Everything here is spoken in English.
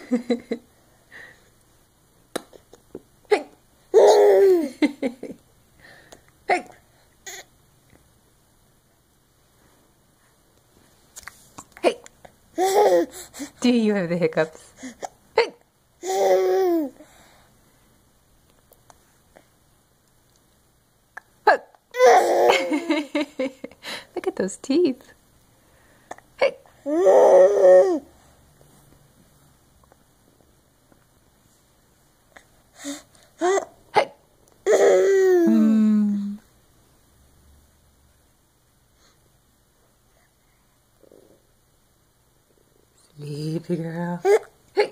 Hey. Hey. Hey. Do you have the hiccups? Hey. Look at those teeth. Hey. Hey. Sleepy girl. Hey.